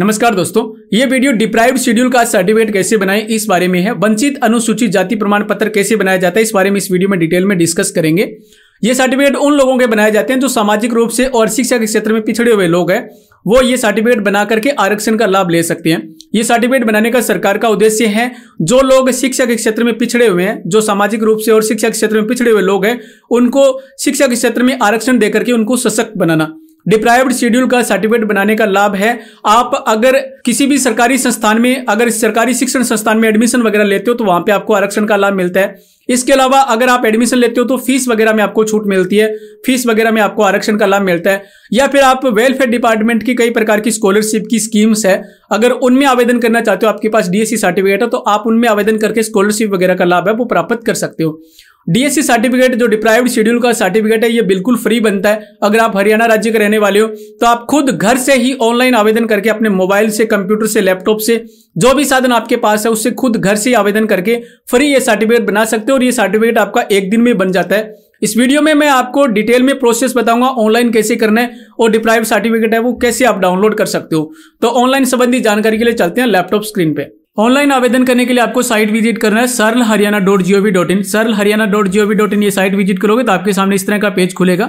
नमस्कार दोस्तों, ये video deprived schedule caste certificate कैसे बनाएं इस बारे में है। वंचित अनुसूचित जाति प्रमाण पत्र कैसे बनाया जाता है इस बारे में इस वीडियो में डिटेल में डिस्कस करेंगे। ये सर्टिफिकेट उन लोगों के बनाए जाते हैं जो सामाजिक रूप से और शिक्षा के क्षेत्र में पिछड़े हुए लोग हैं, वो ये सर्टिफिकेट बना करके आरक्षण का लाभ ले सकते हैं। ये सर्टिफिकेट बनाने का सरकार का उद्देश्य है जो लोग शिक्षा के क्षेत्र में पिछड़े हुए हैं, जो सामाजिक रूप से और शिक्षा के क्षेत्र में पिछड़े हुए लोग हैं, उनको शिक्षा के क्षेत्र में आरक्षण देकर के उनको सशक्त बनाना। डिप्राइव्ड शेड्यूल का सर्टिफिकेट बनाने का लाभ है, आप अगर किसी भी सरकारी संस्थान में, अगर सरकारी शिक्षण संस्थान में एडमिशन वगैरह लेते हो तो वहां पे आपको आरक्षण का लाभ मिलता है। इसके अलावा अगर आप एडमिशन लेते हो तो फीस वगैरह में आपको छूट मिलती है, फीस वगैरह में आपको आरक्षण का लाभ मिलता है। या फिर आप वेलफेयर डिपार्टमेंट की कई प्रकार की स्कॉलरशिप की स्कीम्स है, अगर उनमें आवेदन करना चाहते हो, आपके पास डीएससी सर्टिफिकेट है तो आप उनमें आवेदन करके स्कॉलरशिप वगैरह का लाभ है वो प्राप्त कर सकते हो। डीएससी सर्टिफिकेट जो डिप्राइव्ड शेड्यूल का सर्टिफिकेट है ये बिल्कुल फ्री बनता है। अगर आप हरियाणा राज्य के रहने वाले हो तो आप खुद घर से ही ऑनलाइन आवेदन करके अपने मोबाइल से, कंप्यूटर से, लैपटॉप से, जो भी साधन आपके पास है उससे खुद घर से आवेदन करके फ्री ये सर्टिफिकेट बना सकते हो और ये सर्टिफिकेट आपका एक दिन में बन जाता है। इस वीडियो में मैं आपको डिटेल में प्रोसेस बताऊंगा ऑनलाइन कैसे करना है और डिप्राइव्ड सर्टिफिकेट है वो कैसे आप डाउनलोड कर सकते हो। तो ऑनलाइन संबंधी जानकारी के लिए चलते हैं लैपटॉप स्क्रीन पे। ऑनलाइन आवेदन करने के लिए आपको साइट विजिट करना है sarlharyana.gov.in। sarlharyana.gov.in ये साइट विजिट करोगे तो आपके सामने इस तरह का पेज खुलेगा।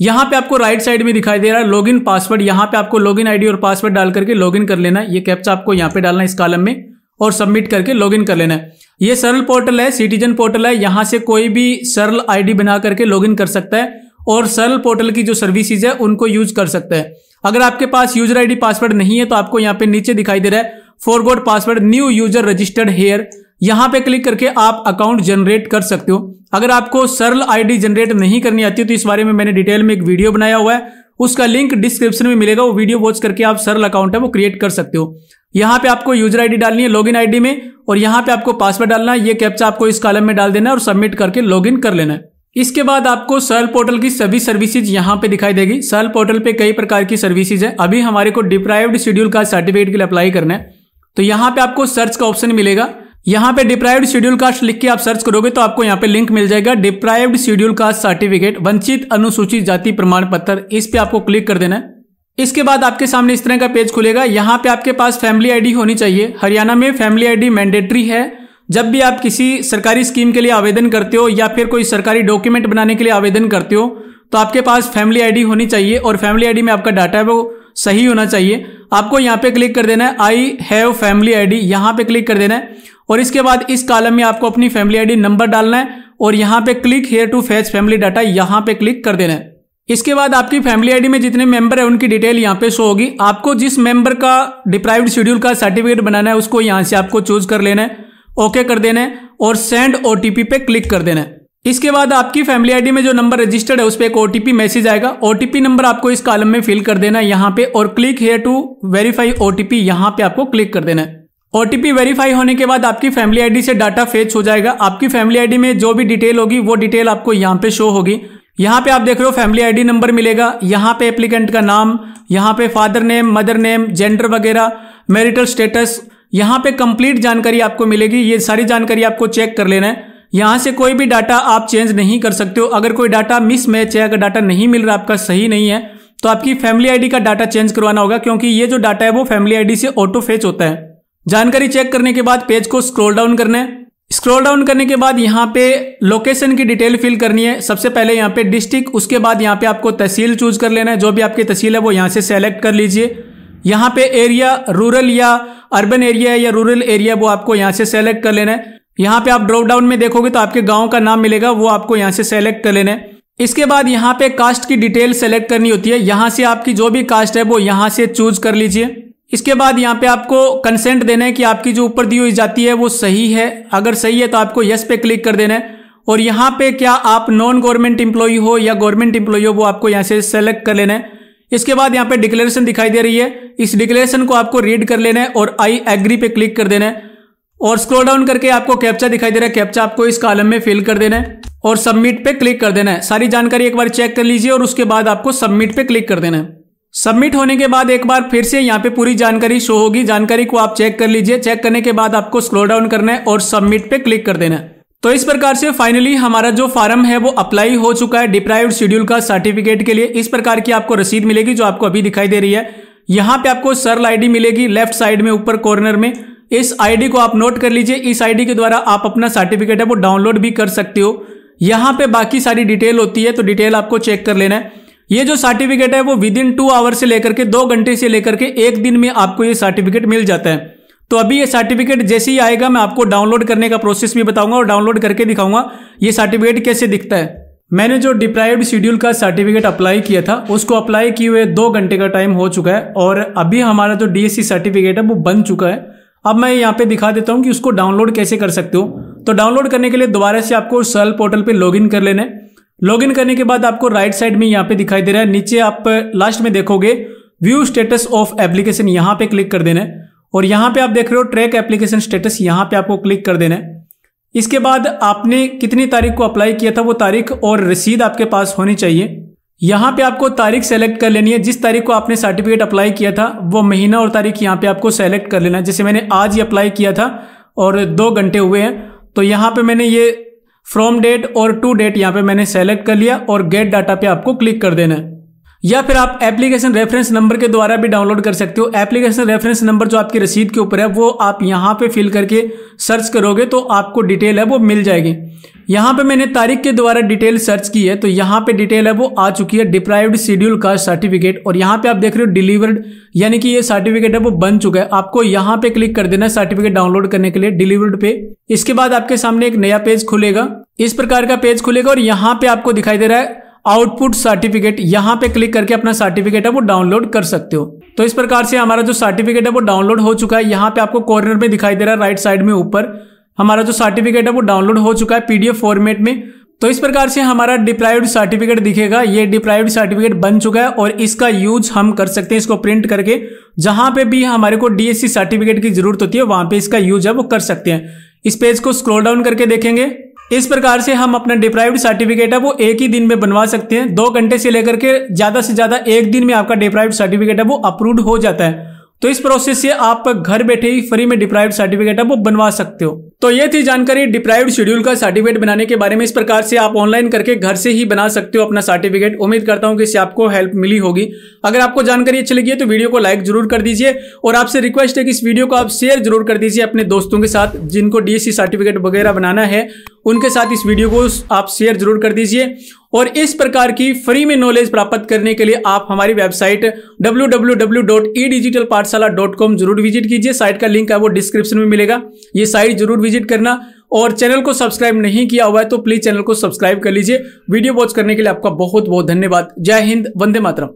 यहाँ पे आपको राइट साइड में दिखाई दे रहा है लॉगिन पासवर्ड। यहाँ पे आपको लॉगिन आईडी और पासवर्ड डाल करके लॉगिन कर लेना है। ये कैप्चा आपको यहाँ पे डालना है इस कॉलम में और सबमिट करके लॉगिन कर लेना है। ये सरल पोर्टल है, सिटीजन पोर्टल है, यहाँ से कोई भी सरल आईडी बना करके लॉगिन कर सकता है और सरल पोर्टल की जो सर्विसेज है उनको यूज कर सकता है। अगर आपके पास यूजर आईडी पासवर्ड नहीं है तो आपको यहाँ पे नीचे दिखाई दे रहा है forgot password, new user registered here, यहाँ पे क्लिक करके आप अकाउंट जनरेट कर सकते हो। अगर आपको सरल आईडी जनरेट नहीं करनी आती है तो इस बारे में मैंने डिटेल में एक वीडियो बनाया हुआ है, उसका लिंक डिस्क्रिप्शन में मिलेगा, वो वीडियो वॉच करके आप सरल अकाउंट है वो क्रिएट कर सकते हो। यहाँ पे आपको यूजर आईडी डालनी है लॉगिन आईडी में और यहाँ पे आपको पासवर्ड डालना है। ये कैप्चा आपको इस कॉलम में डाल देना है और सबमिट करके लॉगिन कर लेना है। इसके बाद आपको सरल पोर्टल की सभी सर्विसेज यहाँ पे दिखाई देगी। सरल पोर्टल पे कई प्रकार की सर्विसेज है। अभी हमारे को डिप्राइव्ड शेड्यूल का सर्टिफिकेट के लिए अप्लाई करना है तो यहाँ पे आपको सर्च का ऑप्शन मिलेगा। यहाँ पे डिप्राइव्ड शेड्यूल कास्ट लिख के आप सर्च करोगे तो आपको यहाँ पे लिंक मिल जाएगा डिप्राइव्ड शेड्यूल कास्ट सर्टिफिकेट, वंचित अनुसूचित जाति प्रमाण पत्र। इस पे आपको क्लिक कर देना है। इसके बाद आपके सामने इस तरह का पेज खुलेगा। यहाँ पे आपके पास फैमिली आईडी होनी चाहिए। हरियाणा में फैमिली आईडी मैंडेटरी है। जब भी आप किसी सरकारी स्कीम के लिए आवेदन करते हो या फिर कोई सरकारी डॉक्यूमेंट बनाने के लिए आवेदन करते हो तो आपके पास फैमिली आईडी होनी चाहिए और फैमिली आईडी में आपका डाटा है वो सही होना चाहिए। आपको यहाँ पे क्लिक कर देना है आई हैव फैमिली आईडी, यहाँ पे क्लिक कर देना है और इसके बाद इस कॉलम में आपको अपनी फैमिली आईडी नंबर डालना है और यहाँ पे click here to fetch family data, यहाँ पे क्लिक कर देना है। इसके बाद आपकी फैमिली आईडी में जितने मेंबर है उनकी डिटेल यहाँ पे शो होगी। आपको जिस मेंबर का डिप्राइव्ड शेड्यूल का सर्टिफिकेट बनाना है उसको यहाँ से आपको चूज कर लेना है, ओके कर देना है और सेंड ओटीपी पे क्लिक कर देना है। इसके बाद आपकी फैमिली आईडी में जो नंबर रजिस्टर्ड है उस पर एक ओटीपी मैसेज आएगा। ओटीपी नंबर आपको इस कॉलम में फिल कर देना है यहाँ पे और click here to verify OTP, यहाँ पे आपको क्लिक कर देना है। ओटीपी वेरीफाई होने के बाद आपकी फैमिली आईडी से डाटा फेच हो जाएगा। आपकी फैमिली आईडी में जो भी डिटेल होगी वो डिटेल आपको यहाँ पे शो होगी। यहाँ पे आप देख रहे हो फैमिली आईडी नंबर मिलेगा, यहाँ पे एप्लीकेंट का नाम, यहाँ पे father name, mother name, gender वगैरह, मैरिटल स्टेटस, यहाँ पे कंप्लीट जानकारी आपको मिलेगी। ये सारी जानकारी आपको चेक कर लेना है। यहाँ से कोई भी डाटा आप चेंज नहीं कर सकते हो। अगर कोई डाटा मिसमैच है, अगर डाटा नहीं मिल रहा, आपका सही नहीं है तो आपकी फैमिली आईडी का डाटा चेंज करवाना होगा क्योंकि ये जो डाटा है वो फैमिली आईडी से ऑटो फेच होता है। जानकारी चेक करने के बाद पेज को स्क्रॉल डाउन करना है। स्क्रॉल डाउन करने के बाद यहाँ पे लोकेशन की डिटेल फिल करनी है। सबसे पहले यहाँ पे डिस्ट्रिक्ट, उसके बाद यहाँ पे आपको तहसील चूज कर लेना है। जो भी आपकी तहसील है वो यहाँ से सेलेक्ट कर लीजिए। यहाँ पे एरिया रूरल या अर्बन एरिया है या रूरल एरिया वो आपको यहाँ से सेलेक्ट कर लेना है। यहाँ पे आप ड्रॉप डाउन में देखोगे तो आपके गांव का नाम मिलेगा, वो आपको यहाँ से सेलेक्ट कर लेना है। इसके बाद यहाँ पे कास्ट की डिटेल सेलेक्ट करनी होती है। यहाँ से आपकी जो भी कास्ट है वो यहाँ से चूज कर लीजिए। इसके बाद यहाँ पे आपको कंसेंट देना है कि आपकी जो ऊपर दी हुई जाति है वो सही है। अगर सही है तो आपको यस पे क्लिक कर देना है और यहाँ पे क्या आप नॉन गवर्नमेंट एम्प्लॉय हो या गवर्नमेंट एम्प्लॉय हो वो आपको यहाँ से सेलेक्ट कर लेना है। इसके बाद यहाँ पे डिक्लेरेशन दिखाई दे रही है, इस डिक्लेरेशन को आपको रीड कर लेना है और आई एग्री पे क्लिक कर देना है और स्क्रॉल डाउन करके आपको कैप्चा दिखाई दे रहा है, कैप्चा आपको इस कॉलम में फिल कर देना है और सबमिट पे क्लिक कर देना है। सारी जानकारी एक बार चेक कर लीजिए और उसके बाद आपको सबमिट पे क्लिक कर देना है। सबमिट होने के बाद एक बार फिर से यहाँ पे पूरी जानकारी शो होगी, जानकारी को आप चेक कर लीजिए। चेक करने के बाद आपको स्क्रॉल डाउन करना है और सबमिट पे क्लिक कर देना है। तो इस प्रकार से फाइनली हमारा जो फॉर्म है वो अप्लाई हो चुका है डिप्राइव्ड शेड्यूल का सर्टिफिकेट के लिए। इस प्रकार की आपको रसीद मिलेगी जो आपको अभी दिखाई दे रही है। यहाँ पे आपको सर्ल आईडी मिलेगी लेफ्ट साइड में ऊपर कॉर्नर में। इस आईडी को आप नोट कर लीजिए। इस आईडी के द्वारा आप अपना सर्टिफिकेट है वो डाउनलोड भी कर सकते हो। यहाँ पे बाकी सारी डिटेल होती है, तो डिटेल आपको चेक कर लेना है। ये जो सर्टिफिकेट है वो विदिन 2 आवर से लेकर के 2 घंटे से लेकर के 1 दिन में आपको ये सर्टिफिकेट मिल जाता है। तो अभी ये सर्टिफिकेट जैसे ही आएगा मैं आपको डाउनलोड करने का प्रोसेस भी बताऊंगा और डाउनलोड करके दिखाऊंगा ये सर्टिफिकेट कैसे दिखता है। मैंने जो डिप्राइव्ड शेड्यूल का सर्टिफिकेट अप्लाई किया था उसको अप्लाई किए हुए 2 घंटे का टाइम हो चुका है और अभी हमारा जो डीएससी सर्टिफिकेट है वो बन चुका है। अब मैं यहाँ पे दिखा देता हूँ कि उसको डाउनलोड कैसे कर सकते हो। तो डाउनलोड करने के लिए दोबारा से आपको सर्ल पोर्टल पे लॉगिन कर लेना है। लॉगिन करने के बाद आपको राइट साइड में यहाँ पे दिखाई दे रहा है, नीचे आप लास्ट में देखोगे व्यू स्टेटस ऑफ एप्लीकेशन, यहाँ पे क्लिक कर देना है और यहाँ पे आप देख रहे हो ट्रैक एप्लीकेशन स्टेटस, यहाँ पे आपको क्लिक कर देना है। इसके बाद आपने कितनी तारीख को अप्लाई किया था वो तारीख और रसीद आपके पास होनी चाहिए। यहाँ पे आपको तारीख सेलेक्ट कर लेनी है, जिस तारीख को आपने सर्टिफिकेट अप्लाई किया था वो महीना और तारीख यहाँ पे आपको सेलेक्ट कर लेना है। जैसे मैंने आज ही अप्लाई किया था और 2 घंटे हुए हैं, तो यहाँ पे मैंने ये फ्रॉम डेट और टू डेट यहाँ पे मैंने सेलेक्ट कर लिया और गेट डाटा पे आपको क्लिक कर देना है। या फिर आप एप्लीकेशन रेफरेंस नंबर के द्वारा भी डाउनलोड कर सकते हो। एप्लीकेशन रेफरेंस नंबर जो आपकी रसीद के ऊपर है वो आप यहाँ पे फिल करके सर्च करोगे तो आपको डिटेल है वो मिल जाएगी। यहाँ पे मैंने तारीख के द्वारा डिटेल सर्च की है, तो यहाँ पे डिटेल है वो आ चुकी है, डिप्राइव्ड शेड्यूल कास्ट सर्टिफिकेट। और यहाँ पे आप देख रहे हो डिलीवर्ड, यानी कि ये सर्टिफिकेट है वो बन चुका है। आपको यहाँ पे क्लिक कर देना है सर्टिफिकेट डाउनलोड करने के लिए डिलीवर्ड पे। इसके बाद आपके सामने एक नया पेज खुलेगा, इस प्रकार का पेज खुलेगा और यहाँ पे आपको दिखाई दे रहा है आउटपुट सर्टिफिकेट। यहाँ पे क्लिक करके अपना सर्टिफिकेट है वो डाउनलोड कर सकते हो। तो इस प्रकार से हमारा जो सर्टिफिकेट है वो डाउनलोड हो चुका है। यहाँ पे आपको कॉर्नर में दिखाई दे रहा है राइट साइड में ऊपर, हमारा जो सर्टिफिकेट है वो डाउनलोड हो चुका है पीडीएफ फॉर्मेट में। तो इस प्रकार से हमारा डिप्राइव्ड सर्टिफिकेट दिखेगा। ये डिप्राइव्ड सर्टिफिकेट बन चुका है और इसका यूज हम कर सकते हैं, इसको प्रिंट करके जहां पे भी हमारे को डीएससी सर्टिफिकेट की जरूरत होती है वहां पे इसका यूज है वो कर सकते हैं। इस पेज को स्क्रॉल डाउन करके देखेंगे, इस प्रकार से हम अपना डिप्राइव्ड सर्टिफिकेट है वो एक ही दिन में बनवा सकते हैं। 2 घंटे से लेकर के ज्यादा से ज्यादा 1 दिन में आपका डिप्राइव्ड सर्टिफिकेट है वो अप्रूव्ड हो जाता है। तो इस प्रोसेस से आप घर बैठे ही फ्री में डिप्राइव्ड सर्टिफिकेट है वो बनवा सकते हो। तो ये थी जानकारी डिप्राइव्ड शेड्यूल का सर्टिफिकेट बनाने के बारे में। इस प्रकार से आप ऑनलाइन करके घर से ही बना सकते हो अपना सर्टिफिकेट। उम्मीद करता हूं कि इससे आपको हेल्प मिली होगी। अगर आपको जानकारी अच्छी लगी है तो वीडियो को लाइक जरूर कर दीजिए और आपसे रिक्वेस्ट है कि इस वीडियो को आप शेयर जरूर कर दीजिए अपने दोस्तों के साथ, जिनको डीएससी सर्टिफिकेट वगैरह बनाना है उनके साथ इस वीडियो को आप शेयर जरूर कर दीजिए। और इस प्रकार की फ्री में नॉलेज प्राप्त करने के लिए आप हमारी वेबसाइट www.edigitalpathshala.com जरूर विजिट कीजिए। साइट का लिंक है वो डिस्क्रिप्शन में मिलेगा, ये साइट जरूर विजिट करना। और चैनल को सब्सक्राइब नहीं किया हुआ है तो प्लीज चैनल को सब्सक्राइब कर लीजिए। वीडियो वॉच करने के लिए आपका बहुत बहुत धन्यवाद। जय हिंद, वंदे मातरम।